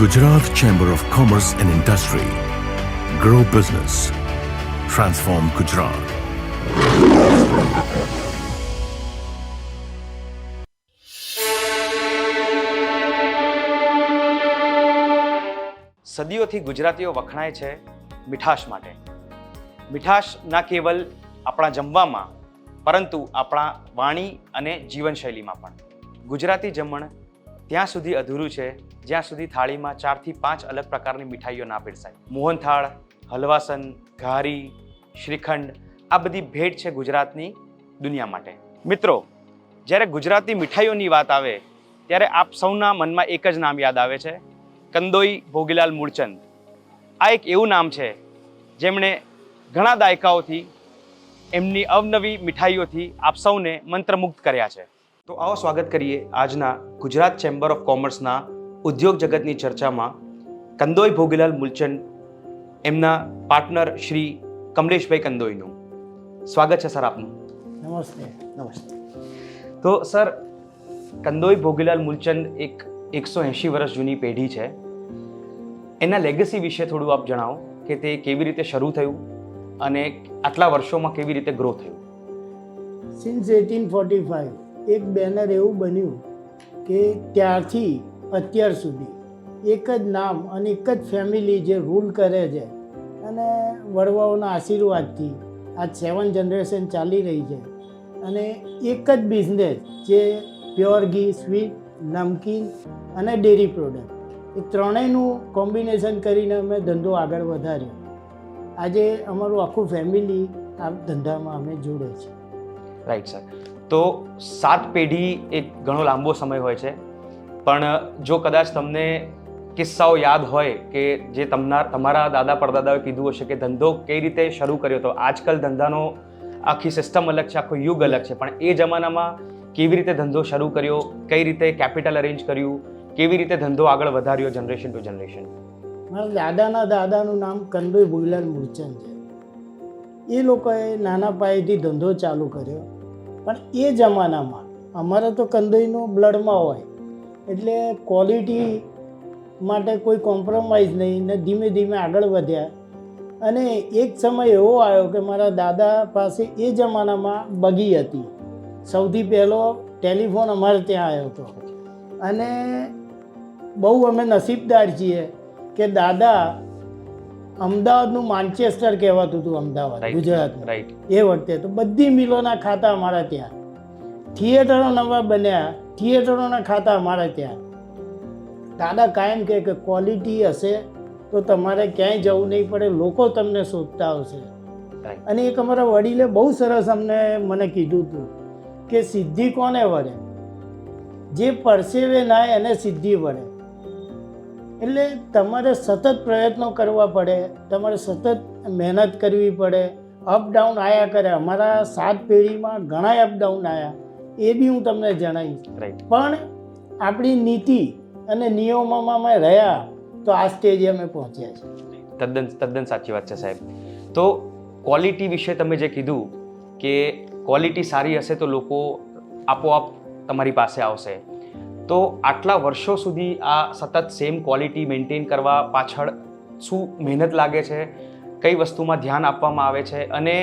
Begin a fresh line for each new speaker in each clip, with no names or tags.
Gujarat Chamber of Commerce and Industry. Grow business. Transform Gujarat.
સદીઓથી ગુજરાતીઓ વખણાય છે મીઠાશ માટે. મીઠાશ ના કેવલ આપણા જમવામાં પરંતુ આપણા વાણી અને જીવનશૈલીમાં પણ. ગુજરાતી જમણ ત્યાં સુધી અધૂરું છે જ્યાં સુધી થાળીમાં 4 થી 5 અલગ પ્રકારની મીઠાઈઓ ના પીરસાય. મોહનથાળ, હલવાસન, ઘારી, શ્રીખંડ આ બધી ભેટ છે ગુજરાતની દુનિયા માટે. મિત્રો, જ્યારે ગુજરાતી મીઠાઈઓની વાત આવે ત્યારે આપ સૌના મનમાં એક જ નામ યાદ આવે છે, કંદોઈ ભોગીલાલ મૂળચંદ. આ એક એવું નામ છે જેમણે ઘણા દાયકાઓથી એમની અવનવી મીઠાઈઓથી આપ સૌને મંત્રમુગ્ધ કર્યા છે. તો આવો સ્વાગત કરીએ આજના ગુજરાત ચેમ્બર ઓફ કોમર્સના ઉદ્યોગ જગતની ચર્ચામાં કંદોઈ ભોગીલાલ મૂળચંદ એમના પાર્ટનર શ્રી કમલેશભાઈ કંદોઈનું. સ્વાગત છે સર આપનું.
નમસ્તે. નમસ્તે.
તો સર, કંદોઈ ભોગીલાલ મૂળચંદ એક 180 વર્ષ જૂની પેઢી છે. એના લેગસી વિશે થોડું આપ જણાવો કે તે કેવી રીતે શરૂ થયું અને આટલા વર્ષોમાં કેવી રીતે ગ્રો થયું.
સિન્સ 1845 એક બેનર એવું બન્યું કે ત્યારથી અત્યાર સુધી એક જ નામ અને એક જ ફેમિલી જે રૂલ કરે છે અને વડવાઓના આશીર્વાદથી આ 7 જનરેશન ચાલી રહી છે અને એક જ બિઝનેસ જે પ્યોર ઘી, સ્વીટ, નમકીન અને ડેરી પ્રોડક્ટ એ ત્રણેયનું કોમ્બિનેશન કરીને અમે ધંધો આગળ વધાર્યો. આજે અમારું આખું ફેમિલી આ ધંધામાં અમે જોડે છે.
Right sir. તો 7 પેઢી એક ઘણો લાંબો સમય હોય છે, પણ જો કદાચ તમને કિસ્સાઓ યાદ હોય કે જે તમારા દાદા પરદાદાએ કીધું હશે કે ધંધો કઈ રીતે શરૂ કર્યો હતો. આજકાલ ધંધાનો આખી સિસ્ટમ અલગ છે, આખો યુગ અલગ છે, પણ એ જમાનામાં કેવી રીતે ધંધો શરૂ કર્યો, કઈ રીતે કેપિટલ અરેન્જ કર્યું, કેવી રીતે ધંધો આગળ વધાર્યો જનરેશન ટુ જનરેશન.
મારા દાદાના દાદાનું નામ કંદોઈ ભોગીલાલ મૂળચંદ છે. એ લોકોએ નાના પાયેથી ધંધો ચાલુ કર્યો, પણ એ જમાનામાં અમારે તો કંદોઈનો બ્લડમાં હોય એટલે ક્વોલિટી માટે કોઈ કોમ્પ્રોમાઇઝ નહીં ને ધીમે ધીમે આગળ વધ્યા. અને એક સમય એવો આવ્યો કે મારા દાદા પાસે એ જમાનામાં બગી હતી. સૌથી પહેલો ટેલિફોન અમારે ત્યાં આવ્યો હતો અને બહુ અમે નસીબદાર છીએ કે દાદા અમદાવાદનું માન્ચેસ્ટર કહેવાતું હતું, અમદાવાદ ગુજરાતનું.
રાઈટ.
એ વખતે તો બધી મિલોના ખાતા અમારા ત્યાં, થિયેટરો નવા બન્યા, થિયેટરોના ખાતા અમારા ત્યાં. દાદા કાયમ કહે કે ક્વોલિટી હશે તો તમારે ક્યાંય જવું નહીં પડે, લોકો તમને શોધતા આવશે. અને એક અમારા વડીલે બહુ સરસ મને કીધું હતું કે સિદ્ધિ કોને વળે? જે પરસેવે નાય એને સિદ્ધિ વળે. એટલે તમારે સતત પ્રયત્નો કરવા પડે, તમારે સતત મહેનત કરવી પડે. અપડાઉન આવ્યા કરે. અમારા 7 પેઢીમાં ઘણા અપડાઉન આવ્યા, એ બી હું તમને જણાવીશ. પણ આપણી નીતિ અને નિયમોમાં અમે રહ્યા તો આ સ્ટેજે અમે પહોંચ્યા છીએ.
તદ્દન સાચી વાત છે સાહેબ. તો ક્વોલિટી વિશે તમે જે કીધું કે ક્વોલિટી સારી હશે તો લોકો આપોઆપ તમારી પાસે આવશે, તો આટલા વર્ષો સુધી આ સતત સેમ ક્વોલિટી મેન્ટેન કરવા પાછળ શું મહેનત લાગે છે, કઈ વસ્તુમાં ધ્યાન આપવામાં આવે છે? અને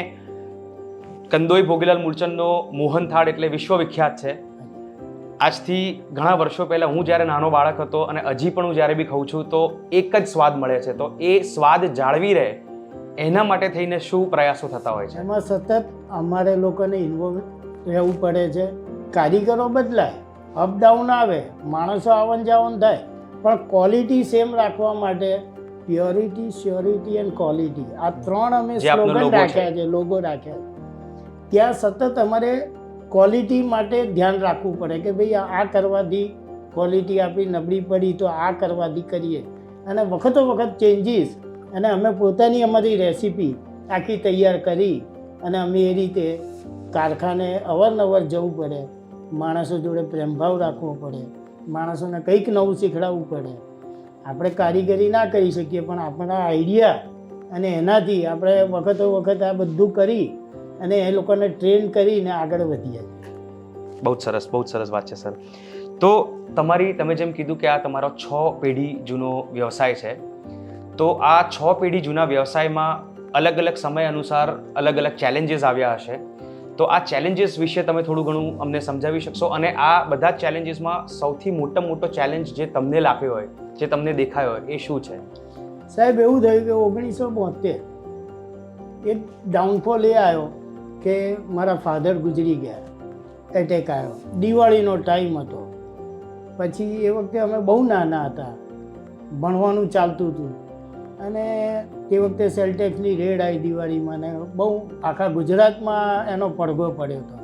કંદોઈ ભોગીલાલ મૂળચંદનો મોહનથાળ એટલે વિશ્વવિખ્યાત છે. આજથી ઘણા વર્ષો પહેલાં હું જ્યારે નાનો બાળક હતો અને હજી પણ હું જ્યારે બી ખાઉં છું તો એક જ સ્વાદ મળે છે. તો એ સ્વાદ જાળવી રહે એના માટે થઈને શું પ્રયાસો થતા હોય છે?
એમાં સતત અમારે લોકોને ઇન્વોલ્વ રહેવું પડે છે. કારીગરો બદલાય, અપડાઉન આવે, માણસો આવન જાવન થાય, પણ ક્વોલિટી સેમ રાખવા માટે પ્યોરિટી, શ્યોરિટી એન્ડ ક્વોલિટી આ 3 અમે સ્લોગન રાખ્યા છે, લોગો રાખ્યા. ત્યાં સતત અમારે ક્વોલિટી માટે ધ્યાન રાખવું પડે કે ભાઈ આ કરવાથી ક્વોલિટી આપણી નબળી પડી તો આ કરવાથી કરીએ. અને વખતો વખત ચેન્જીસ અને અમે પોતાની અમારી રેસીપી આખી તૈયાર કરી અને અમે એ રીતે કારખાને અવારનવાર જવું પડે, માણસો જોડે પ્રેમભાવ રાખવો પડે, માણસોને કંઈક નવું શીખડાવવું પડે. આપણે કારીગરી ના કરી શકીએ પણ આપણા આઈડિયા અને એનાથી આપણે વખતો વખત આ બધું કરી અને એ લોકોને ટ્રેન કરીને આગળ વધીએ.
બહુ જ સરસ વાત છે સર. તો તમે જેમ કીધું કે આ તમારો 6 પેઢી જૂનો વ્યવસાય છે, તો આ 6 પેઢી જૂના વ્યવસાયમાં અલગ અલગ સમય અનુસાર અલગ અલગ ચેલેન્જીસ આવ્યા હશે. તો આ ચેલેન્જીસ વિશે તમે થોડું ઘણું અમને સમજાવી શકશો? અને આ બધા ચેલેન્જીસમાં સૌથી મોટો ચેલેન્જ જે તમને લાગ્યો હોય, જે તમને દેખાયો હોય, એ શું છે?
સાહેબ, એવું થયું કે 1972 એક ડાઉનફોલ એ આવ્યો કે મારા ફાધર ગુજરી ગયા, એટેક આવ્યો, દિવાળીનો ટાઈમ હતો. પછી એ વખતે અમે બહુ નાના હતા, ભણવાનું ચાલતું હતું, અને તે વખતે સેલટેક્સની રેડ આવી દિવાળીમાં, ને બહુ આખા ગુજરાતમાં એનો પડઘો પડ્યો હતો.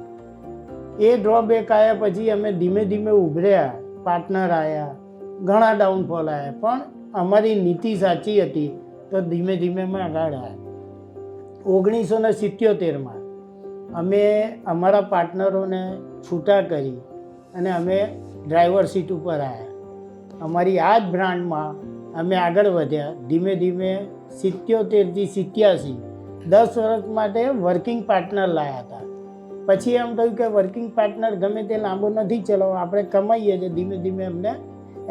એ ડ્રોબેક આવ્યા પછી અમે ધીમે ધીમે ઉભર્યા, પાર્ટનર આવ્યા, ઘણા ડાઉનફોલ આવ્યા, પણ અમારી નીતિ સાચી હતી તો ધીમે ધીમે અમે આગળ આવ્યા. 1977માં અમે અમારા પાર્ટનરોને છૂટા કરી અને અમે ડ્રાઈવર સીટ ઉપર આવ્યા. અમારી આ જ બ્રાન્ડમાં અમે આગળ વધ્યા. ધીમે ધીમે 77થી 87 10 વર્ષ માટે વર્કિંગ પાર્ટનર લાવ્યા હતા. પછી એમ થયું કે વર્કિંગ પાર્ટનર ગમે તે લાંબો નથી ચલાવવો, આપણે કમાઈએ છીએ. ધીમે ધીમે એમને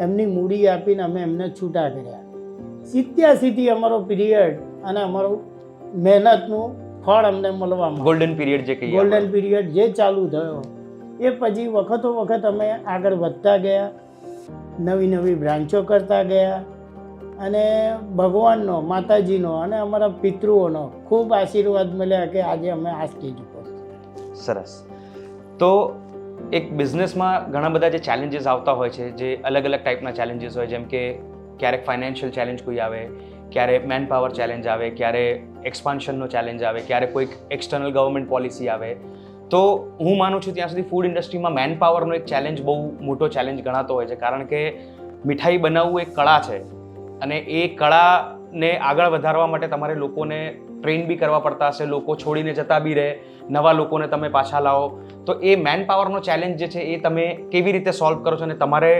એમની મૂડી આપીને અમે એમને છૂટા કર્યા. 87થી અમારો પીરિયડ અને અમારું મહેનતનું ફળ અમને મળવા માંડ્યું.
ગોલ્ડન પીરિયડ જે કહીએ,
ગોલ્ડન પીરિયડ જે ચાલુ થયો એ પછી વખતો વખત અમે આગળ વધતા ગયા, નવી નવી બ્રાન્ચો કરતા ગયા, અને ભગવાનનો, માતાજીનો અને અમારા પિતૃઓનો ખૂબ આશીર્વાદ મળ્યા કે આજે અમે આ સ્ટેજ ઉપર.
સરસ. તો એક બિઝનેસમાં ઘણા બધા જે ચેલેન્જીસ આવતા હોય છે, જે અલગ અલગ ટાઈપના ચેલેન્જીસ હોય, જેમ કે ક્યારેક ફાઇનાન્શિયલ ચેલેન્જ કોઈ આવે, ક્યારે મેન પાવર ચેલેન્જ આવે, ક્યારે એક્સપાન્શનનો ચેલેન્જ આવે, ક્યારે કોઈક એક્સટર્નલ ગવર્મેન્ટ પોલિસી આવે. તો હું માનું છું ત્યાં સુધી ફૂડ ઇન્ડસ્ટ્રીમાં મેન પાવરનો એક ચેલેન્જ બહુ મોટો ચેલેન્જ ગણાતો હોય છે, કારણ કે મીઠાઈ બનાવવું એક કળા છે, અને એ કળાને આગળ વધારવા માટે તમારે લોકોને ટ્રેન બી કરવા પડતા હશે, લોકો છોડીને જતા બી રહે, નવા લોકોને તમે પાછા લાવો. તો એ મેન પાવરનો ચેલેન્જ જે છે એ તમે કેવી રીતે સોલ્વ કરો છો, અને તમારે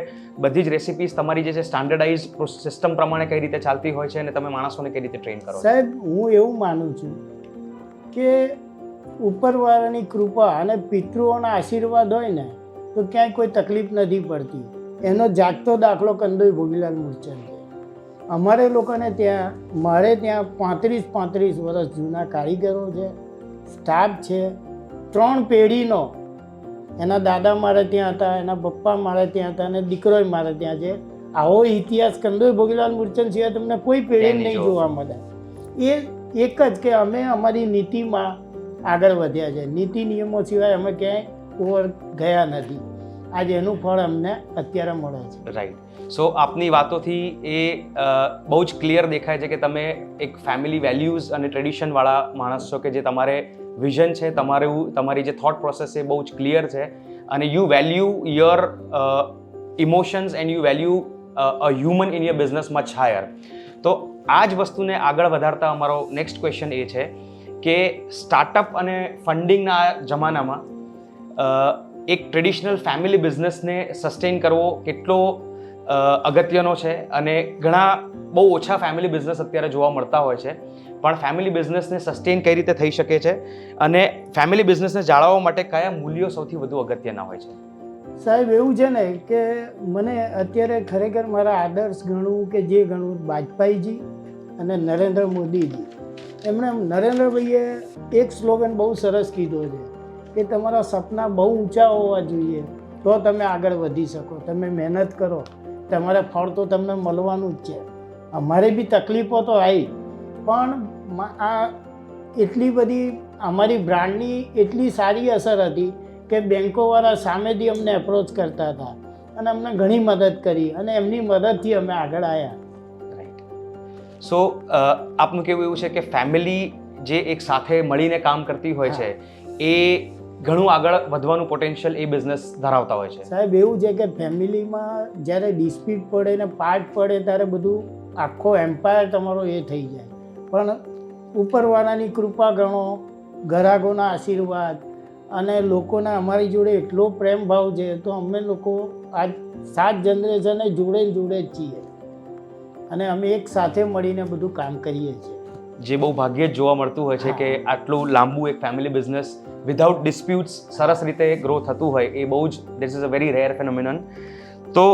બધી જ રેસિપીઝ તમારી જે છે સ્ટાન્ડર્ડાઇઝ સિસ્ટમ પ્રમાણે કઈ રીતે ચાલતી હોય છે, અને તમે માણસોને કઈ રીતે ટ્રેન કરો છો?
સાહેબ, હું એવું માનું છું કે ઉપરવાળાની કૃપા અને પિતૃઓના આશીર્વાદ હોય ને તો ક્યાંય કોઈ તકલીફ નથી પડતી. એનો જાગતો દાખલો કંદોઈ ભોગીલાલ મૂળચંદ છે. અમારે લોકોને ત્યાં, મારે ત્યાં 35 વર્ષ જૂના કારીગરો છે, સ્ટાફ છે, 3 પેઢીનો. એના દાદા મારે ત્યાં હતા, એના પપ્પા મારે ત્યાં હતા, અને દીકરોય મારે ત્યાં છે. આવો ઇતિહાસ કંદોઈ ભોગીલાલ મૂળચંદ સિવાય તમને કોઈ પેઢી નહીં જોવા મળે. એ એક જ કે અમે અમારી નીતિમાં આગળ વધ્યા છે, નીતિ નિયમો સિવાય અમે ક્યાંય ઓવર ગયા નથી. આજે એનું ફળ અમને અત્યારે મળે છે.
રાઈટ. સો આપની વાતોથી એ બહુ જ ક્લિયર દેખાય છે કે તમે એક ફેમિલી વેલ્યુઝ અને ટ્રેડિશનવાળા માણસ છો, કે જે તમારે વિઝન છે, તમારી જે થોટ પ્રોસેસ છે એ બહુ જ ક્લિયર છે, અને you value your emotions and you value a human in your business much higher. તો આ જ વસ્તુને આગળ વધારતા અમારો નેક્સ્ટ ક્વેશ્ચન એ છે કે સ્ટાર્ટઅપ અને ફંડિંગના જમાનામાં એક ટ્રેડિશનલ ફેમિલી બિઝનેસને સસ્ટેન કરવો કેટલો અગત્યનો છે, અને ઘણા બહુ ઓછા ફેમિલી બિઝનેસ અત્યારે જોવા મળતા હોય છે. પણ ફેમિલી બિઝનેસને સસ્ટેન કઈ રીતે થઈ શકે છે, અને ફેમિલી બિઝનેસને જાળવવા માટે કયા મૂલ્યો સૌથી વધુ અગત્યના હોય છે?
સાહેબ, એવું છે ને કે મને અત્યારે ખરેખર મારા આદર્શ ગણવું કે જે ગણવું, વાજપેયીજી અને નરેન્દ્ર મોદીજી. એમણે, નરેન્દ્રભાઈએ એક સ્લોગન બહુ સરસ કીધો છે કે તમારા સપના બહુ ઊંચા હોવા જોઈએ તો તમે આગળ વધી શકો. તમે મહેનત કરો, તમારે ફળ તો તમને મળવાનું જ છે. અમારે બી તકલીફો તો આવી, પણ આ એટલી બધી અમારી બ્રાન્ડની એટલી સારી અસર હતી કે બેન્કોવાળા સામેથી અમને એપ્રોચ કરતા હતા અને અમને ઘણી મદદ કરી, અને એમની મદદથી અમે આગળ આવ્યા.
રાઈટ. સો આપનું કહેવું એવું છે કે ફેમિલી જે એક સાથે મળીને કામ કરતી હોય છે એ ઘણું આગળ વધવાનું પોટેન્શિયલ એ બિઝનેસ ધરાવતા હોય છે.
સાહેબ, એવું છે કે ફેમિલીમાં જ્યારે ડિસ્પ્યુટ પડે ને પાર્ટ પડે ત્યારે બધું આખો એમ્પાયર તમારો એ થઈ જાય. પણ ઉપરવાળાની કૃપા ગણો, ગ્રાહકોના આશીર્વાદ અને લોકોના અમારી જોડે એટલો પ્રેમ ભાવ છે, તો અમે લોકો આજ 7 જનરેશને જોડે જ છીએ, અને અમે એક સાથે મળીને બધું કામ કરીએ છીએ.
જે બહુ ભાગ્યે જ જોવા મળતું હોય છે કે આટલું લાંબુ એક ફેમિલી બિઝનેસ વિધાઉટ ડિસ્પ્યુટ્સ સરસ રીતે ગ્રો થતું હોય એ બહુ જ this is a very rare phenomenon. તો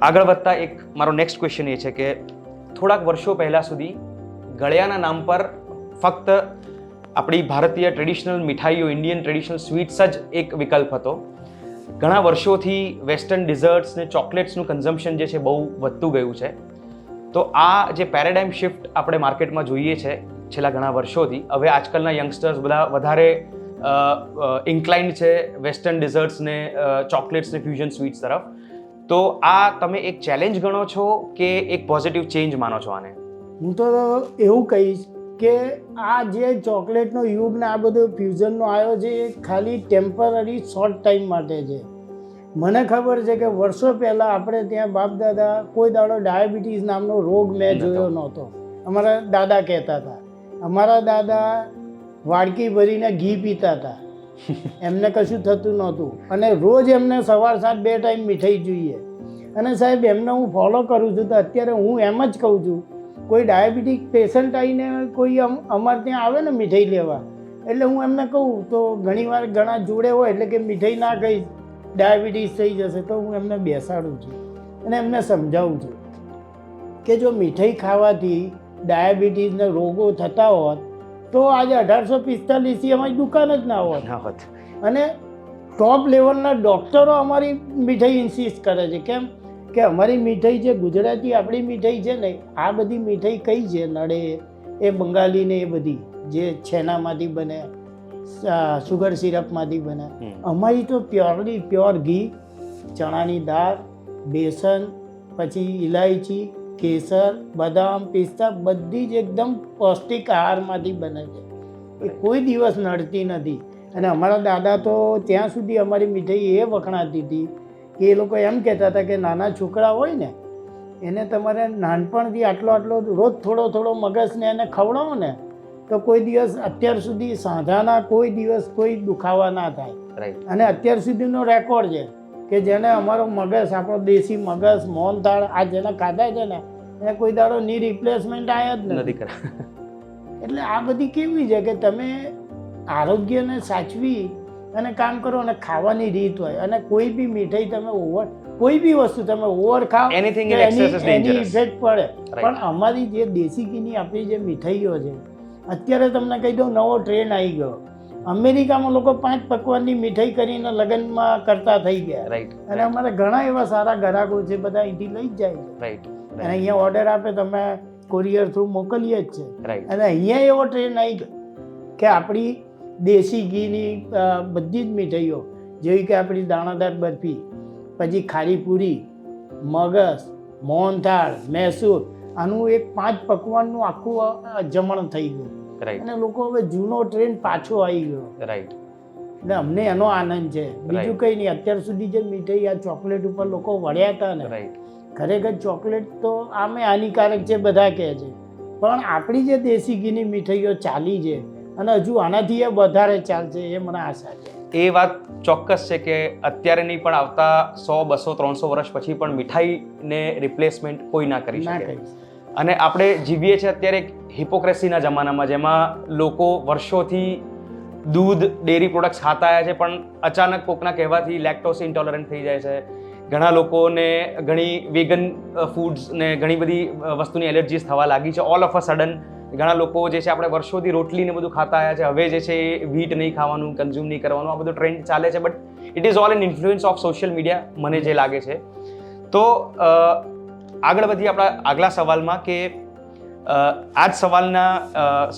આગળ વધતા એક મારો નેક્સ્ટ ક્વેશ્ચન એ છે કે થોડાક વર્ષો પહેલાં સુધી ગળ્યાના નામ પર ફક્ત આપણી ભારતીય ટ્રેડિશનલ મીઠાઈઓ, ઇન્ડિયન ટ્રેડિશનલ સ્વીટ્સ જ એક વિકલ્પ હતો. ઘણા વર્ષોથી વેસ્ટર્ન ડિઝર્ટ્સ ને ચોકલેટ્સનું કન્ઝમ્પશન જે છે બહુ વધતું ગયું છે. તો આ જે પેરેડાઇમ શિફ્ટ આપણે માર્કેટમાં જોઈએ છે છેલ્લા ઘણા વર્ષોથી, હવે આજકાલના યંગસ્ટર્સ બધા વધારે ઇન્ક્લાઇન્ડ છે વેસ્ટર્ન ડિઝર્ટ્સ ને ચોકલેટ્સ ને ફ્યુઝન સ્વીટ્સ તરફ. તો આ તમે એક ચેલેન્જ ગણો છો કે એક પોઝિટિવ ચેન્જ માનો છો આને?
હું તો એવું કહીશ કે આ જે ચોકલેટનો યુગ ને આ બધો ફ્યુઝનનો આવ્યો છે એ ખાલી ટેમ્પરરી શોર્ટ ટાઈમ માટે છે. મને ખબર છે કે વર્ષો પહેલાં આપણે ત્યાં બાપ દાદા કોઈ દાડો ડાયાબિટીસ નામનો રોગ મેં જોયો નહોતો. અમારા દાદા કહેતા હતા, અમારા દાદા વાડકી ભરીને ઘી પીતા હતા, એમને કશું થતું નહોતું. અને રોજ એમને સવાર સાંજ 2 ટાઈમ મીઠાઈ જોઈએ. અને સાહેબ એમને હું ફોલો કરું છું તો અત્યારે હું એમ જ કહું છું, કોઈ ડાયાબિટીક પેશન્ટ આવીને કોઈ અમારે ત્યાં આવે ને મીઠાઈ લેવા, એટલે હું એમને કહું તો ઘણીવાર ઘણા જોડે હોય એટલે કે મીઠાઈ ના કહીશ ડાયાબિટીસ થઈ જશે, તો હું એમને બેસાડું છું અને એમને સમજાવું છું કે જો મીઠાઈ ખાવાથી ડાયાબિટીસના રોગો થતા હોત તો આજે 1845 અમારી દુકાન જ ના હોત. અને ટોપ લેવલના ડૉક્ટરો અમારી મીઠાઈ ઇન્સિસ્ટ કરે છે. કેમ કે અમારી મીઠાઈ જે ગુજરાતી આપણી મીઠાઈ છે ને, આ બધી મીઠાઈ કઈ છે નડે એ બંગાળી ને એ બધી જે છેનામાંથી બને, સુગર સિરપમાંથી બને. અમારી તો પ્યોર ઘી, ચણાની દાળ, બેસન, પછી ઇલાયચી, કેસર, બદામ, પિસ્તા બધી જ એકદમ પૌષ્ટિક આહારમાંથી બને છે. એ કોઈ દિવસ નડતી નથી. અને અમારા દાદા તો ત્યાં સુધી અમારી મીઠાઈ એ વખણાતી હતી કે એ લોકો એમ કહેતા હતા કે નાના છોકરા હોય ને એને તમારે નાનપણથી આટલો રોજ થોડો મગજને એને ખવડાવો ને તો કોઈ દિવસ અત્યાર સુધી સાંધાના કોઈ દિવસ કોઈ દુખાવા ના થાય. અને અત્યાર સુધીનો રેકોર્ડ છે કે જેને અમારો મગજ, આપણો દેશી મગજ, મોહનથાળ આ જેને ખાધા છે ને એને કોઈ દાડો ની રિપ્લેસમેન્ટ આવ્યા જ નથી. એટલે આ બધી કેવી છે કે તમે આરોગ્યને સાચવી અને કામ કરો અને ખાવાની રીત હોય. અને કોઈ બી મીઠાઈ તમે કોઈ બી વસ્તુ તમે ઓવર ખાઓ એની ઇફેક્ટ પડે. પણ અમારી જે દેશી ઘીની આપણી જે મીઠાઈઓ છે, અત્યારે તમને કહી દઉં નવો ટ્રેન્ડ આવી ગયો. અમેરિકામાં લોકો 5 પકવાનની મીઠાઈ કરીને લગ્નમાં કરતા થઈ ગયા. અને અમારે ઘણા એવા સારા ગ્રાહકો છે, બધા અહીંથી લઈ જ જાય છે. અને અહીંયા ઓર્ડર આપે તમે કોરિયર થ્રુ મોકલીએ જ છે. અને અહીંયા એવો ટ્રેન્ડ આવી ગયો કે આપણી દેશી ઘીની બધી જ મીઠાઈઓ જેવી કે આપણી દાણાદાર બરફી, પછી ખારી પૂરી, મગસ, મોહનથાળ, મૈસૂર, આનું એક 5 પકવાનનું આખું જમણ થઈ ગયું. અને લોકો હવે જૂનો ટ્રેન્ડ પાછો આવી ગયો. એટલે અમને એનો આનંદ છે, બીજું કંઈ નહીં. અત્યાર સુધી જે મીઠાઈ આ ચોકલેટ ઉપર લોકો વળ્યા હતા ને, ખરેખર ચોકલેટ તો આમે હાનિકારક છે બધા કહે છે, પણ આપણી જે દેશી ઘીની મીઠાઈઓ ચાલી છે અને હજુ આનાથી એ વધારે ચાલશે એ મને આશા છે.
એ વાત ચોક્કસ છે કે અત્યારે નહીં પણ આવતા 100, 200, 300 વર્ષ પછી પણ મીઠાઈને રિપ્લેસમેન્ટ કોઈ ના કરી શકે. અને આપણે જીવીએ છીએ અત્યારે એક હિપોક્રેસીના જમાનામાં જેમાં લોકો વર્ષોથી દૂધ, ડેરી પ્રોડક્ટ્સ ખાતા આવ્યા છે, પણ અચાનક કોકના કહેવાથી લેક્ટોસ ઇન્ટોલરન્ટ થઈ જાય છે. ઘણા લોકોને ઘણી વેગન ફૂડ્સ ને ઘણી બધી વસ્તુની એલર્જીસ થવા લાગી છે ઓલ ઓફ અ સડન. ઘણા લોકો જે છે આપણે વર્ષોથી રોટલી ને બધું ખાતા આવ્યા છે, હવે જે છે એ વ્હીટ નહીં ખાવાનું, કન્ઝ્યુમ નહીં કરવાનું, આ બધું ટ્રેન્ડ ચાલે છે. But it is all an influence of social media, મને જે લાગે છે. તો આગળ વધી આપણા આગલા સવાલમાં કે આ જ સવાલના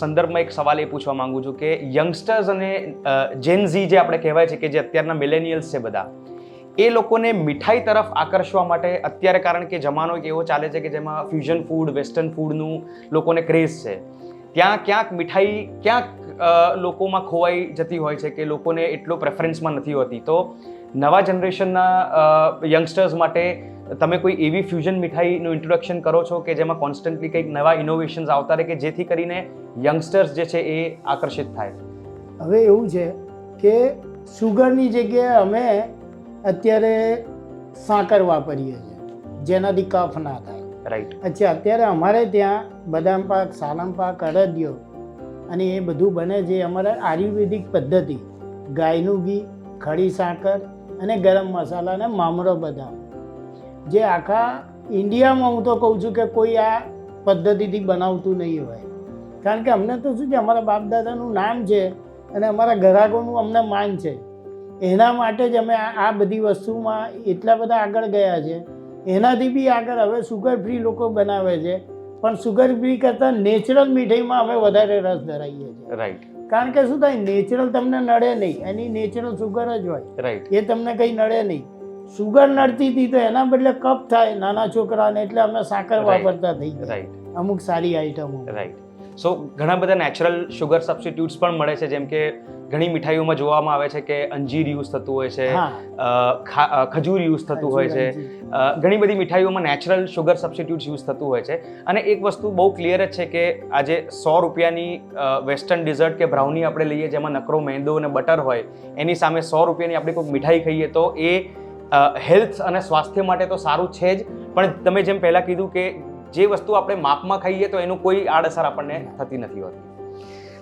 સંદર્ભમાં એક સવાલ એ પૂછવા માંગુ છું કે યંગસ્ટર્સ અને જેન ઝી જે આપણે કહેવાય છે કે જે અત્યારના મિલેનિયલ્સ છે બધા, એ લોકોને મીઠાઈ તરફ આકર્ષવા માટે અત્યારે, કારણ કે જમાનો એક એવો ચાલે છે કે જેમાં ફ્યુઝન ફૂડ, વેસ્ટર્ન ફૂડનું લોકોને ક્રેઝ છે, ત્યાં ક્યાંક મીઠાઈ ક્યાંક લોકોમાં ખોવાઈ જતી હોય છે કે લોકોને એટલો પ્રેફરન્સમાં નથી હોતી. તો નવા જનરેશનના યંગસ્ટર્સ માટે તમે કોઈ એવી ફ્યુઝન મીઠાઈનું ઇન્ટ્રોડક્શન કરો છો કે જેમાં કોન્સ્ટન્ટલી કંઈક નવા ઇનોવેશન્સ આવતા રહે કે જેથી કરીને યંગસ્ટર્સ જે છે એ આકર્ષિત થાય?
હવે એવું છે કે સુગરની જગ્યાએ અમે અત્યારે સાકર વાપરીએ છીએ જેનાથી કફ ના થાય. અચ્છા, અત્યારે અમારે ત્યાં બદામ પાક, સાલમ પાક, અડદિયો અને એ બધું બને છે અમારે આયુર્વેદિક પદ્ધતિ. ગાયનું ઘી, ખડી સાકર અને ગરમ મસાલા અને મામરો બદામ, જે આખા ઇન્ડિયામાં હું તો કહું છું કે કોઈ આ પદ્ધતિથી બનાવતું નહીં હોય. કારણ કે અમને તો શું છે, અમારા બાપ દાદાનું નામ છે અને અમારા ગ્રાહકોનું અમને માન છે. એના માટે જ અમે આ બધી વસ્તુમાં એટલા બધા આગળ ગયા છે. એનાથી બી આગળ હવે સુગર ફ્રી લોકો બનાવે છે, પણ સુગર ફ્રી કરતાં નેચરલ મીઠાઈમાં અમે વધારે રસ ધરાવીએ છીએ.
રાઈટ.
કારણ કે શું થાય, નેચરલ તમને નડે નહીં, એની નેચરલ સુગર જ હોય.
રાઈટ.
એ તમને કંઈ નડે નહીં. સુગર નડતી હતી તો એના બદલે કફ થાય નાના છોકરાને, એટલે અમે સાકર વાપરતા થઈ ગયા.
રાઈટ.
અમુક સારી આઈટમો.
રાઈટ. સો ઘણા બધા નેચરલ શુગર સબસ્ટિટ્યુટ્સ પણ મળે છે, જેમ કે ઘણી મીઠાઈઓમાં જોવામાં આવે છે કે અંજીર યુઝ થતું હોય છે, ખજૂર યુઝ થતું હોય છે, ઘણી બધી મીઠાઈઓમાં નેચરલ શુગર સબસ્ટિટ્યુટ્સ યુઝ થતું હોય છે. અને એક વસ્તુ બહુ ક્લિયર જ છે કે આજે 100 રૂપિયાની વેસ્ટર્ન ડિઝર્ટ કે બ્રાઉની આપણે લઈએ જેમાં નકરો મેંદો અને બટર હોય, એની સામે 100 રૂપિયાની આપણે કોઈ મીઠાઈ ખાઈએ તો એ હેલ્થ અને સ્વાસ્થ્ય માટે તો સારું છે જ, પણ તમે જેમ પહેલાં કીધું કે જે વસ્તુ આપણે માપમાં ખાઈએ તો એનું કોઈ આડઅસર આપણને થતી નથી હોતી.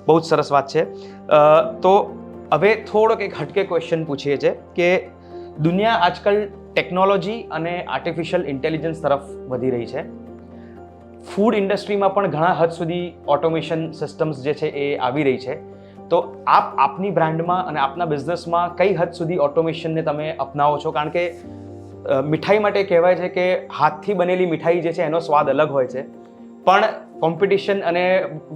બહુ જ સરસ વાત છે. તો હવે થોડોક એક હટકે ક્વેશ્ચન પૂછીએ છીએ કે દુનિયા આજકાલ ટેકનોલોજી અને આર્ટિફિશિયલ ઇન્ટેલિજન્સ તરફ વધી રહી છે. ફૂડ ઇન્ડસ્ટ્રીમાં પણ ઘણા હદ સુધી ઓટોમેશન સિસ્ટમ્સ જે છે એ આવી રહી છે. તો આપની બ્રાન્ડમાં અને આપના બિઝનેસમાં કઈ હદ સુધી ઓટોમેશનને તમે અપનાવો છો? કારણ કે મીઠાઈ માટે કહેવાય છે કે હાથથી બનેલી મીઠાઈ જે છે એનો સ્વાદ અલગ હોય છે, પણ કોમ્પિટિશન અને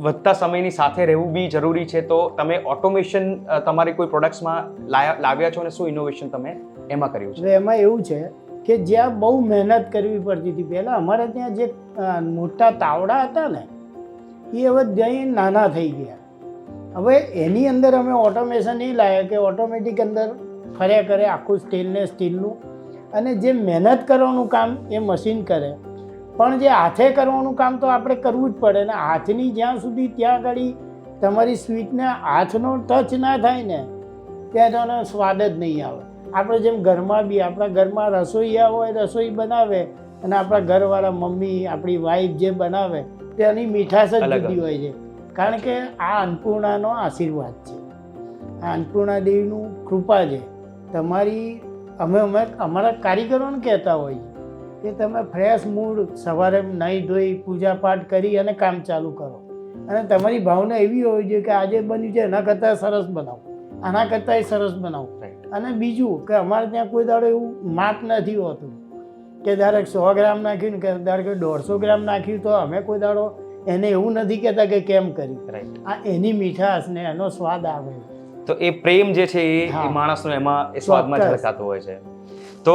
વધતા સમયની સાથે રહેવું બી જરૂરી છે. તો તમે ઓટોમેશન તમારી કોઈ પ્રોડક્ટ્સમાં લાવ્યા છો અને શું ઇનોવેશન તમે એમાં કર્યું છે?
એમાં એવું છે કે જ્યાં બહુ મહેનત કરવી પડતી હતી પહેલાં, અમારે ત્યાં જે મોટા તાવડા હતા ને એ હવે ત્યાં નાના થઈ ગયા. હવે એની અંદર અમે ઓટોમેશન એ લાવ્યા કે ઓટોમેટિક અંદર ફર્યા કરે આખું સ્ટીલનું, અને જે મહેનત કરવાનું કામ એ મશીન કરે, પણ જે હાથે કરવાનું કામ તો આપણે કરવું જ પડે ને. હાથની જ્યાં સુધી ત્યાં આગળ તમારી સ્વીટને હાથનો ટચ ના થાય ને ત્યાં તેનો સ્વાદ જ નહીં આવે. આપણે જેમ ઘરમાં બી આપણા ઘરમાં રસોઈયા હોય, રસોઈ બનાવે અને આપણા ઘરવાળા મમ્મી આપણી વાઈફ જે બનાવે તેની મીઠાશ જ જુદી હોય છે. કારણ કે આ અન્નપૂર્ણાનો આશીર્વાદ છે, આ અન્નપૂર્ણા દેવીનું કૃપા છે તમારી. અમે અમારા કારીગરોને કહેતા હોઈએ કે તમે ફ્રેશ મૂડ સવારે નાહી ધોઈ પૂજા પાઠ કરી અને કામ ચાલુ કરો, અને તમારી ભાવના એવી હોવી જોઈએ કે આજે બન્યું છે એના કરતાં સરસ બનાવો, આના કરતાં સરસ બનાવો. અને બીજું કે અમારે ત્યાં કોઈ દાડો એવું માપ નથી હોતું કે ધારો 100 ગ્રામ નાખ્યું ને કે ધારો કે 150 ગ્રામ નાખ્યું, તો અમે કોઈ દાડો એને એવું નથી કહેતા કે કેમ કરી. આ એની મીઠાશ ને એનો સ્વાદ આવે.
તો એ પ્રેમ જે છે એ માણસનો એમાં એ સ્વાદમાં ઝળકાતો હોય છે. તો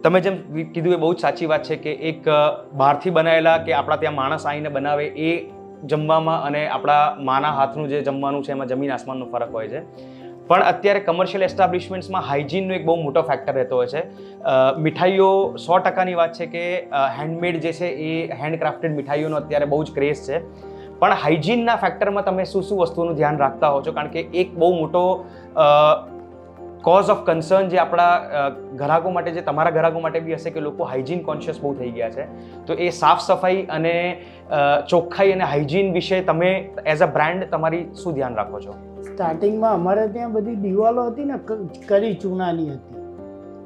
તમે જેમ કીધું એ બહુ જ સાચી વાત છે કે એક બહારથી બનાવેલા કે આપણા ત્યાં માણસ આવીને બનાવે એ જમવામાં અને આપણા માના હાથનું જે જમવાનું છે એમાં જમીન આસમાનનો ફરક હોય છે. પણ અત્યારે કમર્શિયલ એસ્ટાબ્લિશમેન્ટ્સમાં હાઇજીનનો એક બહુ મોટો ફેક્ટર રહેતો હોય છે. મીઠાઈઓ 100%ની વાત છે કે હેન્ડમેડ જે છે એ હેન્ડક્રાફ્ટેડ મીઠાઈઓનો અત્યારે બહુ જ ક્રેઝ છે. પણ હાઇજીનના ફેક્ટરમાં તમે શું વસ્તુઓનું ધ્યાન રાખતા હો છો? કારણ કે એક બહુ મોટો કોઝ ઓફ કન્સર્ન જે આપણા ગ્રાહકો માટે, જે તમારા ગ્રાહકો માટે બી હશે કે લોકો હાઇજીન કોન્શિયસ બહુ થઈ ગયા છે. તો એ સાફ સફાઈ અને ચોખ્ખાઈ અને હાઇજીન વિશે તમે એઝ અ બ્રાન્ડ તમારી શું ધ્યાન રાખો છો?
સ્ટાર્ટિંગમાં અમારે ત્યાં બધી દિવાલો હતી ને કરી ચૂનાની હતી.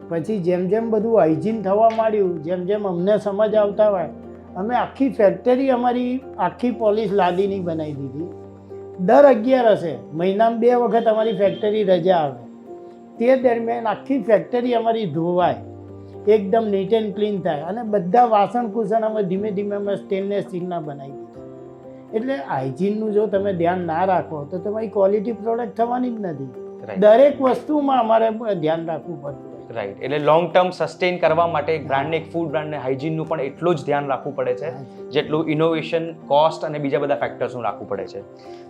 પછી જેમ જેમ બધું હાઇજીન થવા માંડ્યું, જેમ જેમ અમને સમજ આવતા હોય, અમે આખી ફેક્ટરી અમારી આખી પોલિશ લાદીની બનાવી દીધી. દર 11 મહિનામાં 2 વખત અમારી ફેક્ટરી રજા આવે. તે દરમિયાન આખી ફેક્ટરી અમારી ધોવાય, એકદમ નીટ એન્ડ ક્લીન થાય, અને બધા વાસણ કુસણ અમે ધીમે ધીમે અમે સ્ટેનલેસ સ્ટીલના બનાવી દીધા. એટલે હાઇજીનનું જો તમે ધ્યાન ના રાખો તો તમારી ક્વોલિટી પ્રોડક્ટ થવાની જ નથી. દરેક વસ્તુમાં અમારે ધ્યાન રાખવું પડતું.
રાઈટ. એટલે લોંગ ટર્મ સસ્ટેન કરવા માટે એક બ્રાન્ડને, એક ફૂડ બ્રાન્ડને હાઇજીનનું પણ એટલું જ ધ્યાન રાખવું પડે છે જેટલું ઇનોવેશન, કોસ્ટ અને બીજા બધા ફેક્ટર્સનું રાખવું પડે છે.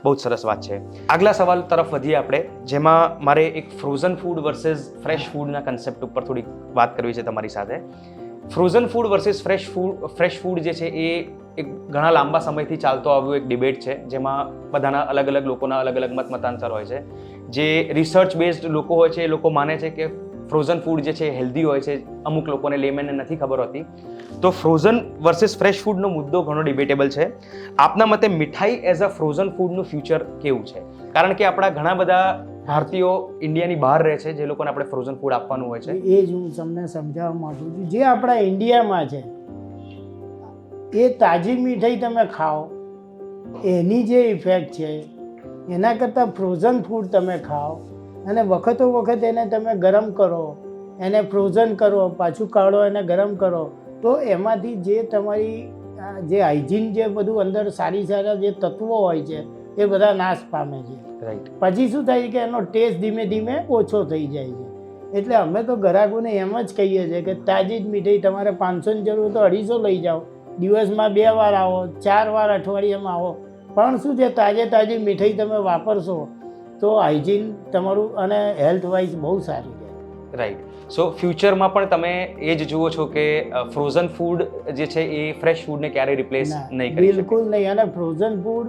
બહુ જ સરસ વાત છે. આગલા સવાલ તરફ વધીએ આપણે, જેમાં મારે એક ફ્રોઝન ફૂડ વર્સિસ ફ્રેશ ફૂડના કન્સેપ્ટ ઉપર થોડી વાત કરવી છે તમારી સાથે. Frozen food versus fresh food જે છે એ એક ઘણા લાંબા સમયથી ચાલતો આવ્યો એક ડિબેટ છે, જેમાં બધાના અલગ અલગ લોકોના અલગ અલગ મતાંતર હોય છે. જે રિસર્ચ બેઝડ લોકો હોય છે એ લોકો માને છે કે ફ્રોઝન ફૂડ જે છે એ હેલ્ધી હોય છે. અમુક લોકોને લેમેનને નથી ખબર હોતી. તો ફ્રોઝન વર્સિસ ફ્રેશ ફૂડનો મુદ્દો ઘણો ડિબેટેબલ છે. આપના મતે મીઠાઈ એઝ અ ફ્રોઝન ફૂડનું ફ્યુચર કેવું છે? કારણ કે આપણા ઘણા બધા ભારતીયો ઇન્ડિયાની બહાર રહે છે જે લોકોને આપણે ફ્રોઝન ફૂડ આપવાનું હોય છે.
એ જ હું તમને સમજાવવા માંગુ છું. જે આપણા ઇન્ડિયામાં છે એ તાજી મીઠાઈ તમે ખાઓ એની જે ઇફેક્ટ છે એના કરતાં ફ્રોઝન ફૂડ તમે ખાઓ અને વખતો વખત એને તમે ગરમ કરો, એને ફ્રોઝન કરો, પાછું કાઢો, એને ગરમ કરો, તો એમાંથી જે તમારી જે હાઇજીન જે બધું અંદર સારા જે તત્વો હોય છે એ બધા નાશ પામે છે.
રાઈટ.
પછી શું થાય કે એનો ટેસ્ટ ધીમે ધીમે ઓછો થઈ જાય છે. એટલે અમે તો ગ્રાહકોને એમ જ કહીએ છીએ કે તાજી જ મીઠાઈ તમારે 500ની જરૂર તો 250 લઈ જાઓ, દિવસમાં 2 વાર આવો, 4 વાર અઠવાડિયામાં આવો, પણ શું છે તાજી મીઠાઈ તમે વાપરશો તો હાઇજીન તમારું અને હેલ્થ વાઇઝ બહુ સારી છે.
રાઈટ. સો ફ્યુચરમાં પણ તમે એ જ જુઓ છો કે ફ્રોઝન ફૂડ જે છે એ ફ્રેશ ફૂડને ક્યારેય રિપ્લેસ નહીં કરી શકે?
બિલકુલ નહીં. અને ફ્રોઝન ફૂડ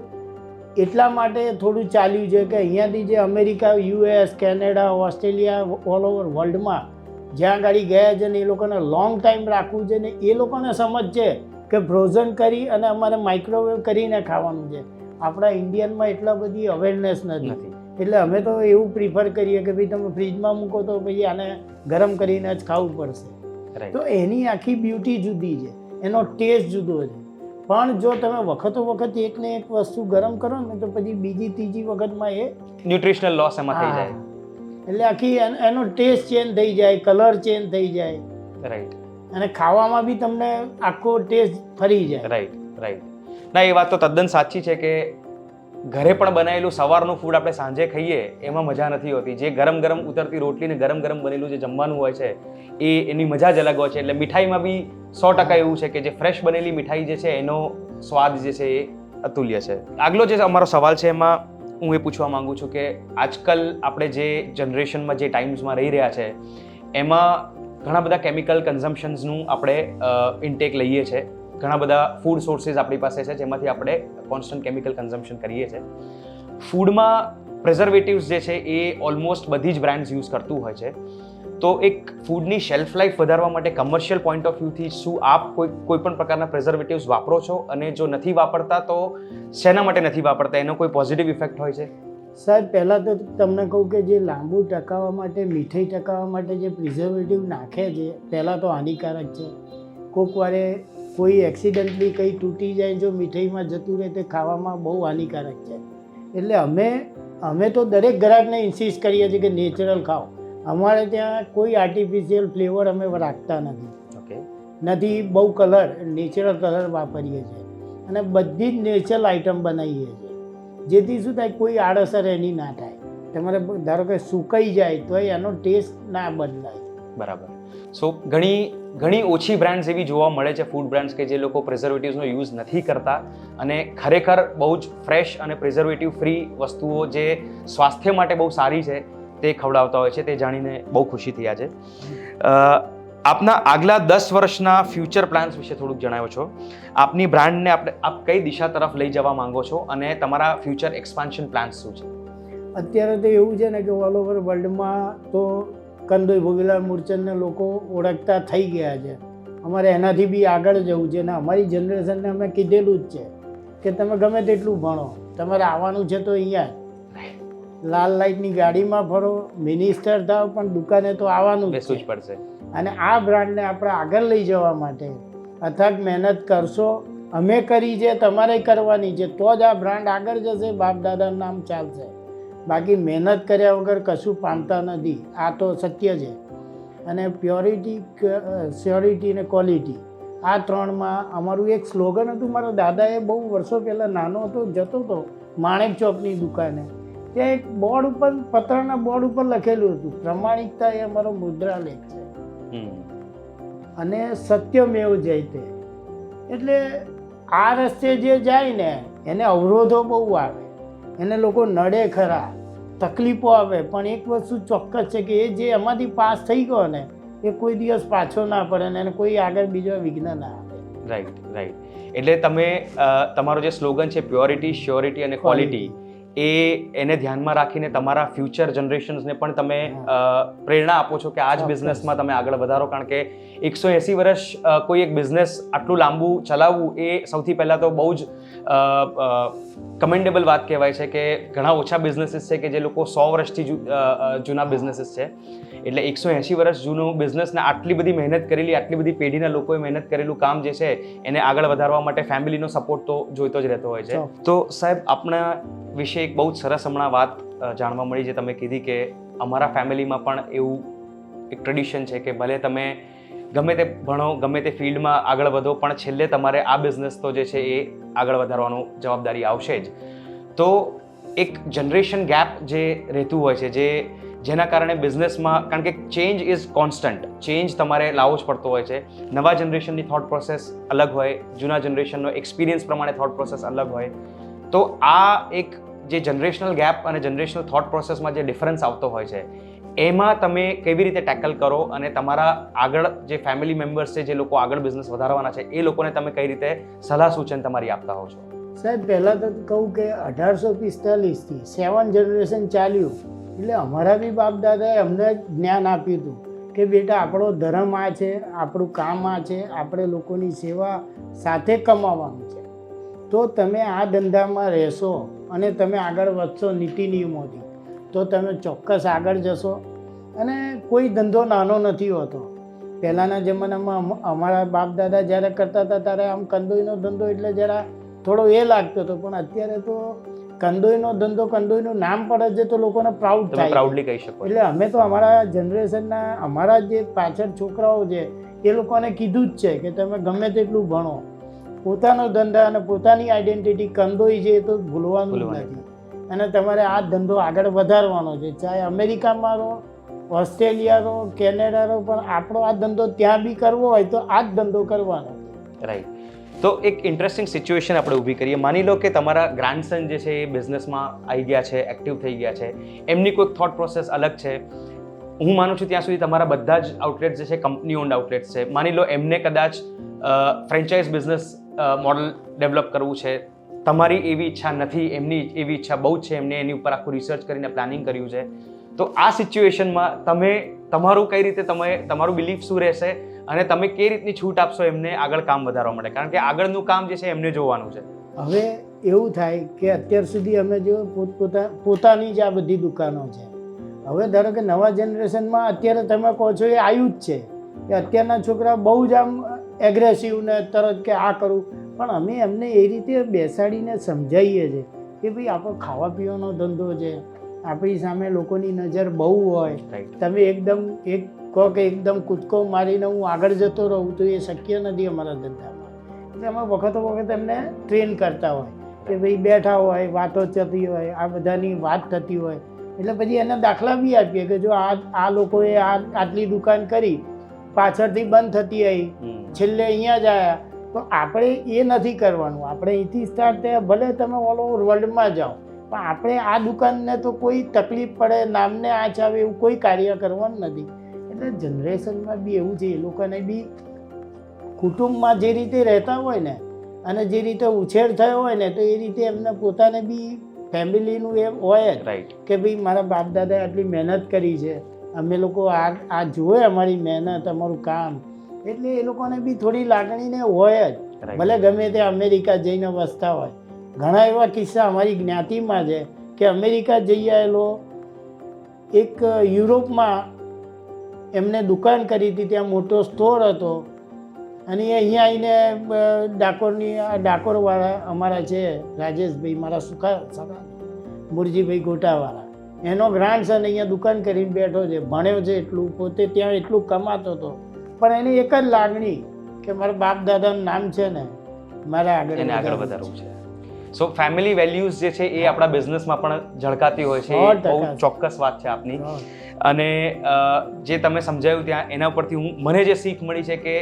એટલા માટે થોડું ચાલ્યું છે કે અહીંયાથી જે America, US, Canada, Australia, all over વર્લ્ડમાં જ્યાં ગાડી ગયા છે ને એ લોકોને લોંગ ટાઈમ રાખવું છે ને એ લોકોને સમજ છે કે ફ્રોઝન કરી અને અમારે માઇક્રોવેવ કરીને ખાવાનું છે. આપણા ઇન્ડિયનમાં એટલા બધી અવેરનેસ નથી. એટલે અમે તો એવું પ્રિફર કરીએ કે ભાઈ તમે ફ્રીજમાં મૂકો તો પછી આને ગરમ કરીને જ ખાવું પડશે. તો એની આખી બ્યુટી જુદી છે, એનો ટેસ્ટ જુદો છે. પણ જો તમે વખતો વખત એકને એક વસ્તુ ગરમ કરો ને તો પછી બીજી ત્રીજી વખતમાં એ
ન્યુટ્રિશનલ લોસ એમાં થઈ જાય.
એટલે આખી એનો ટેસ્ટ ચેન્જ થઈ જાય, કલર ચેન્જ થઈ જાય.
રાઈટ.
અને ખાવામાં બી તમને આખો ટેસ્ટ ફરી જાય.
રાઈટ. રાઈટ. ના, એ વાત તો તદ્દન સાચી છે કે ઘરે પણ બનાવેલું સવારનું ફૂડ આપણે સાંજે ખાઈએ એમાં મજા નથી હોતી. જે ગરમ ગરમ ઉતરતી રોટલીને ગરમ ગરમ બનેલું જે જમવાનું હોય છે એની મજા જ અલગ હોય છે. એટલે મીઠાઈમાં બી 100% એવું છે કે જે ફ્રેશ બનેલી મીઠાઈ જે છે એનો સ્વાદ જે છે એ અતુલ્ય છે. આગલો જે અમારો સવાલ છે એમાં હું એ પૂછવા માંગુ છું કે આજકાલ આપણે જે જનરેશનમાં જે ટાઈમ્સમાં રહી રહ્યા છે એમાં ઘણા બધા કેમિકલ કન્ઝમ્પશન્સનું આપણે ઇન્ટેક લઈએ છીએ. ઘણા બધા ફૂડ સોર્સિસ આપણી પાસે છે જેમાંથી આપણે કોન્સ્ટન્ટ કેમિકલ કન્ઝમ્પશન કરીએ છીએ. ફૂડમાં પ્રિઝર્વેટિવ્સ જે છે એ ઓલમોસ્ટ બધી જ બ્રાન્ડ્સ યુઝ કરતું હોય છે. તો એક ફૂડની શેલ્ફ લાઈફ વધારવા માટે કમર્શિયલ પોઈન્ટ ઓફ વ્યૂથી શું આપ કોઈ પણ પ્રકારના પ્રિઝર્વેટિવ્સ વાપરો છો? અને જો નથી વાપરતા તો શેના માટે નથી વાપરતા? એનો કોઈ પોઝિટિવ ઇફેક્ટ હોય છે?
સાહેબ, પહેલાં તો તમને કહું કે જે લાંબુ ટકાવવા માટે, મીઠાઈ ટકાવવા માટે જે પ્રિઝર્વેટિવ નાખે છે પહેલાં તો હાનિકારક છે. કોઈક વારે કોઈ એક્સિડન્ટલી કંઈ તૂટી જાય જો મીઠાઈમાં જતું રહે તે ખાવામાં બહુ હાનિકારક છે. એટલે અમે તો દરેક ગ્રાહકને ઇન્સિસ્ટ કરીએ છીએ કે નેચરલ ખાઓ. અમારે ત્યાં કોઈ આર્ટિફિશિયલ ફ્લેવર અમે રાખતા નથી.
ઓકે.
નથી બહુ કલર, નેચરલ કલર વાપરીએ છીએ અને બધી જ નેચરલ આઇટમ બનાવીએ છીએ જેથી શું થાય કોઈ આડઅસર એની ના થાય. તમારે ધારો કે સુકાઈ જાય તો એનો ટેસ્ટ ના બદલાય.
બરાબર. સો ઘણી ઓછી બ્રાન્ડ્સ એવી જોવા મળે છે, ફૂડ બ્રાન્ડ્સ કે જે લોકો પ્રિઝર્વેટિવ્સનો યુઝ નથી કરતા અને ખરેખર બહુ જ ફ્રેશ અને પ્રિઝર્વેટિવ ફ્રી વસ્તુઓ જે સ્વાસ્થ્ય માટે બહુ સારી છે તે ખવડાવતા હોય છે. તે જાણીને બહુ ખુશી થઈ આજે. આપના આગલા 10 વર્ષના ફ્યુચર પ્લાન્સ વિશે થોડુંક જણાવો છો. આપની બ્રાન્ડને આપ કઈ દિશા તરફ લઈ જવા માંગો છો અને તમારા ફ્યુચર એક્સપાન્શન પ્લાન્સ શું છે?
અત્યારે તો એવું છે ને કે ઓલ ઓવર વર્લ્ડમાં તો કંદોઈ ભોગીલાલ મૂળચંદને લોકો ઓળખતા થઈ ગયા છે. અમારે એનાથી બી આગળ જવું છે ને અમારી જનરેશનને અમે કીધેલું જ છે કે તમે ગમે તેટલું ભણો, તમારે આવવાનું છે તો અહીંયા લાલ લાઇટની ગાડીમાં ફરો, મિનિસ્ટર થાવ, પણ દુકાને તો આવવાનું જ
પડશે.
અને આ બ્રાન્ડને આપણે આગળ લઈ જવા માટે અથાગ મહેનત કરશો, અમે કરી છે, તમારે કરવાની છે, તો જ આ બ્રાન્ડ આગળ જશે, બાપ દાદાનું નામ ચાલશે. બાકી મહેનત કર્યા વગર કશું પામતા નથી. આ તો સત્ય છે. અને પ્યોરિટી, સ્યોરિટી અને ક્વોલિટી આ ત્રણમાં અમારું એક સ્લોગન હતું. મારા દાદાએ બહુ વર્ષો પહેલાં નાનો હતો, જતો હતો માણેક ચોકની દુકાને, ત્યાં એક બોર્ડ ઉપર, પતરાના બોર્ડ ઉપર લખેલું હતું પ્રમાણિકતા એ અમારો મુદ્રાલેખ છે અને સત્યમેવ જયતે. એટલે આ રસ્તે જે જાય ને એને અવરોધો બહુ આવે, એને લોકો નડે ખરા, તકલીફો આવે, પણ એક વસ્તુ ચોક્કસ છે કે એ જે એમાંથી પાસ થઈ ગયો ને એ કોઈ દિવસ પાછો ના પડે ને એને કોઈ આગળ બીજો વિઘ્ન ના આવે.
રાઈટ. એટલે તમે તમારો જે સ્લોગન છે પ્યોરિટી, શ્યોરિટી અને ક્વોલિટી, એને ધ્યાનમાં રાખીને તમારા ફ્યુચર જનરેશન્સને પણ તમે પ્રેરણા આપો છો કે આ જ બિઝનેસમાં તમે આગળ વધારો, કારણ કે 180 વર્ષ કોઈ એક બિઝનેસ આટલું લાંબુ ચલાવવું એ સૌથી પહેલાં તો બહુ જ કમેન્ડેબલ વાત કહેવાય છે કે ઘણા ઓછા બિઝનેસીસ છે કે જે લોકો 100 વર્ષથી જૂના બિઝનેસીસ છે. એટલે 180 વર્ષ જૂનું બિઝનેસને આટલી બધી મહેનત કરેલી, આટલી બધી પેઢીના લોકોએ મહેનત કરેલું કામ જે છે એને આગળ વધારવા માટે ફેમિલીનો સપોર્ટ તો જોઈતો જ રહેતો હોય છે. તો સાહેબ, આપણા વિશે એક બહુ જ સરસ હમણાં વાત જાણવા મળી જે તમે કીધી કે અમારા ફેમિલીમાં પણ એવું એક ટ્રેડિશન છે કે ભલે તમે ગમે તે ભણો, ગમે તે ફિલ્ડમાં આગળ વધો, પણ છેલ્લે તમારે આ બિઝનેસ તો જે છે એ આગળ વધારવાનું જવાબદારી આવશે જ. તો એક જનરેશન ગેપ જે રહેતું હોય છે, જેના કારણે બિઝનેસમાં, કારણ કે ચેન્જ ઇઝ કોન્સ્ટન્ટ, ચેન્જ તમારે લાવવો જ પડતો હોય છે. નવા જનરેશનની થોટ પ્રોસેસ અલગ હોય, જૂના જનરેશનનો એક્સપિરિયન્સ પ્રમાણે થોટ પ્રોસેસ અલગ હોય. તો આ એક જે જનરેશનલ ગેપ અને જનરેશનલ થોટ પ્રોસેસમાં જે ડિફરન્સ આવતો હોય છે, એમાં તમે કેવી રીતે ટેકલ કરો અને તમારા આગળ જે ફેમિલી મેમ્બર્સ છે, જે લોકો આગળ બિઝનેસ વધારવાના છે, એ લોકોને તમે કઈ રીતે સલાહ સૂચન તમારી આપતા હો છો?
સાહેબ, પહેલાં તો કહું કે 1845થી 7 જનરેશન ચાલ્યું, એટલે અમારા બી બાપ દાદાએ અમને જ્ઞાન આપ્યું હતું કે બેટા આપણો ધર્મ આ છે, આપણું કામ આ છે, આપણે લોકોની સેવા સાથે કમાવાનું છે. તો તમે આ ધંધામાં રહેશો અને તમે આગળ વધશો નીતિ નિયમોથી, તો તમે ચોક્કસ આગળ જશો. અને કોઈ ધંધો નાનો નથી હોતો. પહેલાંના જમાનામાં અમારા બાપ દાદા જ્યારે કરતા હતા ત્યારે આમ કંદોઈનો ધંધો એટલે જરા થોડો એ લાગતો હતો, પણ અત્યારે તો કંદોઈનો ધંધો, કંદોઈનું નામ પડે છે તો લોકોને પ્રાઉડ થાય,
પ્રાઉડલી કહી શકો.
એટલે અમે તો અમારા જનરેશનના, અમારા જે પાછળ છોકરાઓ છે એ લોકોને કીધું જ છે કે તમે ગમે તેટલું ભણો, પોતાનો ધંધા અને પોતાની આઈડેન્ટિટી કંદોઈ છે એ તો ભૂલવાનું જ નથી. અને તમારે આ ધંધો આગળ વધારવાનો છે, ચાહે અમેરિકામાં રહો, ઓસ્ટ્રેલિયા રહો, કેનેડા રહો, પણ આપણો આ ધંધો ત્યાં બી કરવો હોય તો આ જ ધંધો કરવાનો.
રાઈટ. તો એક ઇન્ટરેસ્ટિંગ સિચ્યુએશન આપણે ઊભી કરીએ. માની લો કે તમારા ગ્રાન્ડસન જે છે એ બિઝનેસમાં આવી ગયા છે, એક્ટિવ થઈ ગયા છે, એમની કોઈક થોટ પ્રોસેસ અલગ છે. હું માનું છું ત્યાં સુધી તમારા બધા જ આઉટલેટ્સ જે છે કંપની ઓન્ડ આઉટલેટ્સ છે. માની લો એમને કદાચ ફ્રેન્ચાઇઝ બિઝનેસ મોડલ ડેવલપ કરવું છે, તમારી એવી ઈચ્છા નથી, એમની એવી ઈચ્છા બહુ જ છે, એમને એની ઉપર આખું રિસર્ચ કરીને પ્લાનિંગ કર્યું છે. તો આ સિચ્યુએશનમાં તમે તમારું કઈ રીતે, તમારું બિલીફ શું રહેશે અને તમે કઈ રીતની છૂટ આપશો એમને આગળ કામ વધારવા માટે? કારણ કે આગળનું કામ જે છે એમને જોવાનું છે.
હવે એવું થાય કે અત્યાર સુધી અમે જો પોતાની જ આ બધી દુકાનો છે. હવે ધારો કે નવા જનરેશનમાં અત્યારે તમે કહો છો એ આવ્યું જ છે કે અત્યારના છોકરા બહુ જ આમ એગ્રેસિવ ને તરત કે આ કરું, પણ અમે એમને એ રીતે બેસાડીને સમજાવીએ છીએ કે ભાઈ આપણો ખાવા પીવાનો ધંધો છે, આપણી સામે લોકોની નજર બહુ હોય, તમે એકદમ એક કહો કે એકદમ કૂદકો મારીને હું આગળ જતો રહું તો એ શક્ય નથી અમારા ધંધામાં. એટલે અમે વખત એમને ટ્રેન કરતા હોય કે ભાઈ બેઠા હોય, વાતો થતી હોય, આ બધાની વાત થતી હોય, એટલે પછી એના દાખલા બી આપીએ કે જો આ લોકોએ આટલી દુકાન કરી, પાછળથી બંધ થતી આવી, છેલ્લે અહીંયા જ આવ્યા, તો આપણે એ નથી કરવાનું. આપણે અહીંથી સ્ટાર્ટ થયા, ભલે તમે ઓલ ઓવર વર્લ્ડમાં જાઓ, પણ આપણે આ દુકાનને તો કોઈ તકલીફ પડે, નામને આંચ આવે એવું કોઈ કાર્ય કરવાનું નથી. એટલે જનરેશનમાં બી એવું છે, એ લોકોને બી કુટુંબમાં જે રીતે રહેતા હોય ને અને જે રીતે ઉછેર થયો હોય ને, તો એ રીતે એમને પોતાને બી ફેમિલીનું એ હોય જ કે ભાઈ મારા બાપ દાદાએ આટલી મહેનત કરી છે, અમે લોકો આ જોવે અમારી મહેનત, અમારું કામ, એટલે એ લોકોને બી થોડી લાગણીને હોય જ. ભલે ગમે તે અમેરિકા જઈને વસતા હોય. ઘણા એવા કિસ્સા અમારી જ્ઞાતિમાં છે કે અમેરિકા જઈ આવેલો એક યુરોપમાં એમને દુકાન કરી હતી, ત્યાં મોટો સ્ટોર હતો, અને એ અહીંયા આવીને ડાકોરવાળા અમારા છે રાજેશભાઈ, મારા સગા મુરજીભાઈ ગોટાવાળા, એનો ગ્રાન્ડસન અહીંયા દુકાન કરીને બેઠો છે, ભણ્યો છે એટલું, પોતે ત્યાં એટલું કમાતો હતો, પણ એની એક જ લાગણી કે મારા બાપ દાદાનું નામ છે ને મારે આગળ વધારવું છે.
સો ફેમિલી વેલ્યુઝ જે છે એ આપણા બિઝનેસમાં પણ ઝળકાતી હોય છે, એ બહુ ચોક્કસ વાત છે આપની. અને જે તમે સમજાવ્યું ત્યાં એના પરથી મને જે શીખ મળી છે કે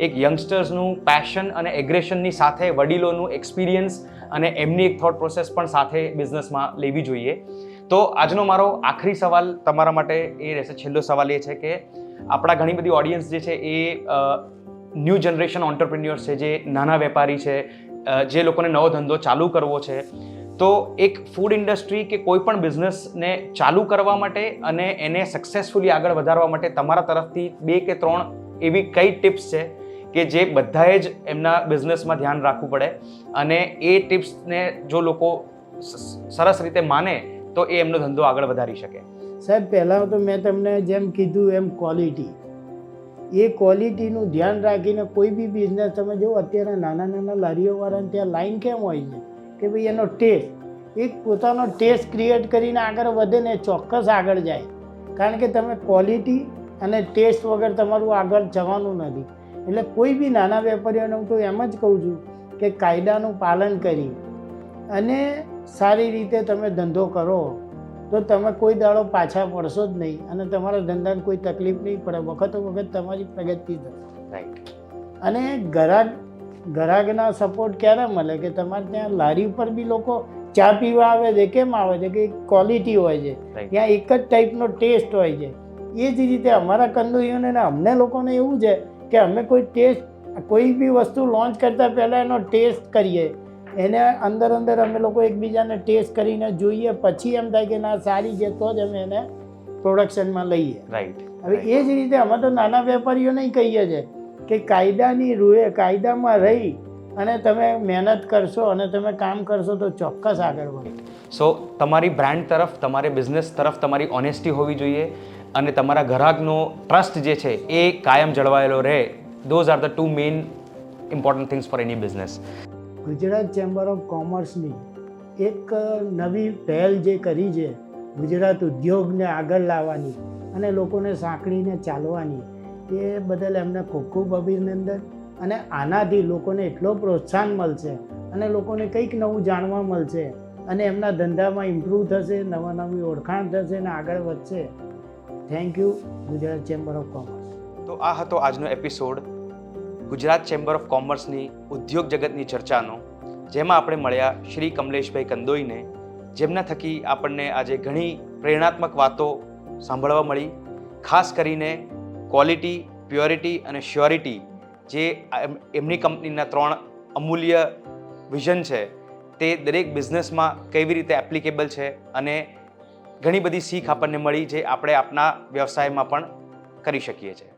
એક યંગસ્ટર્સનું પેશન અને એગ્રેશનની સાથે વડીલોનું એક્સપિરિયન્સ અને એમની એક થોટ પ્રોસેસ પણ સાથે બિઝનેસમાં લેવી જોઈએ. તો આજનો મારો આખરી સવાલ તમારા માટે એ રહેશે, છેલ્લો સવાલ એ છે કે આપણા ઘણી બધી ઓડિયન્સ જે છે એ ન્યૂ જનરેશન ઓન્ટરપ્રિન્યોર્સ છે, જે નાના વેપારી છે, જે લોકોને નવો ધંધો ચાલુ કરવો છે, તો એક ફૂડ ઇન્ડસ્ટ્રી કે કોઈ પણ બિઝનેસને ચાલુ કરવા માટે અને એને સક્સેસફુલી આગળ વધારવા માટે તમારા તરફથી 2 કે 3 એવી કઈ ટિપ્સ છે કે જે બધાએ જ એમના બિઝનેસમાં ધ્યાન રાખવું પડે અને એ ટિપ્સને જો લોકો સરસ રીતે માને તો એ એમનો ધંધો આગળ વધારી શકે?
સાહેબ, પહેલાં તો મેં તમને જેમ કીધું એમ ક્વોલિટી, એ ક્વોલિટીનું ધ્યાન રાખીને કોઈ બી બિઝનેસ તમે જુઓ, અત્યારે નાના લારીઓવાળાને ત્યાં લાઈન કેમ હોય છે કે ભાઈ એનો ટેસ્ટ, એક પોતાનો ટેસ્ટ ક્રિએટ કરીને આગળ વધે ને ચોક્કસ આગળ જાય. કારણ કે તમે ક્વોલિટી અને ટેસ્ટ વગર તમારું આગળ જવાનું નથી. એટલે કોઈ બી નાના વેપારીઓને હું તો એમ જ કહું છું કે કાયદાનું પાલન કરી અને સારી રીતે તમે ધંધો કરો તો તમે કોઈ દાડો પાછા પડશો જ નહીં અને તમારા ધંધાને કોઈ તકલીફ નહીં પડે. વખતો વખત તમારી પ્રગતિ થશે.
રાઈટ.
અને ગ્રાહકના સપોર્ટ ક્યારે મળે કે તમારે ત્યાં લારી ઉપર બી લોકો ચા પીવા આવે છે. કેમ આવે છે કે ક્વોલિટી હોય છે, ત્યાં એક જ ટાઈપનો ટેસ્ટ હોય છે. એ જ રીતે અમારા કંદોઈઓને અમને લોકોને એવું છે કે અમે કોઈ બી વસ્તુ લોન્ચ કરતાં પહેલાં એનો ટેસ્ટ કરીએ, એને અંદર અમે લોકો એકબીજાને ટેસ્ટ કરીને જોઈએ, પછી એમ થાય કે ના સારી છે તો જ અમે એને પ્રોડક્શનમાં લઈએ.
રાઈટ.
હવે એ જ રીતે અમે તો નાના વેપારીઓને કહીએ છીએ કે કાયદાની રૂએ કાયદામાં રહી અને તમે મહેનત કરશો અને તમે કામ કરશો તો ચોક્કસ આગળ વધો.
સો તમારી બ્રાન્ડ તરફ, તમારે બિઝનેસ તરફ તમારી ઓનેસ્ટી હોવી જોઈએ અને તમારા ગ્રાહકનો ટ્રસ્ટ જે છે એ કાયમ જળવાયેલો રહે. Those are the 2 main important things for any business.
Gujarat chamber of કોમર્સની એક નવી પહેલ જે કરી છે ગુજરાત ઉદ્યોગને આગળ લાવવાની અને લોકોને સાંકળીને ચાલવાની, એ બદલ એમને ખૂબ ખૂબ અભિનંદન. અને આનાથી લોકોને એટલો પ્રોત્સાહન મળશે અને લોકોને કંઈક નવું જાણવા મળશે અને એમના ધંધામાં ઇમ્પ્રૂવ થશે, નવી ઓળખાણ થશે અને આગળ વધશે. Thank you Gujarat chamber of commerce.
તો આ હતો આજનો એપિસોડ ગુજરાત ચેમ્બર ઓફ કોમર્સની ઉદ્યોગ જગતની ચર્ચાનો, જેમાં આપણે મળ્યા શ્રી કમલેશભાઈ કંદોઈને, જેમના થકી આપણને આજે ઘણી પ્રેરણાત્મક વાતો સાંભળવા મળી. ખાસ કરીને ક્વોલિટી, પ્યોરિટી અને શ્યોરિટી જે એમની કંપનીના 3 અમૂલ્ય વિઝન છે તે દરેક બિઝનેસમાં કેવી રીતે એપ્લિકેબલ છે અને ઘણી બધી શીખ આપણને મળી જે આપણે આપણા વ્યવસાયમાં પણ કરી શકીએ છીએ.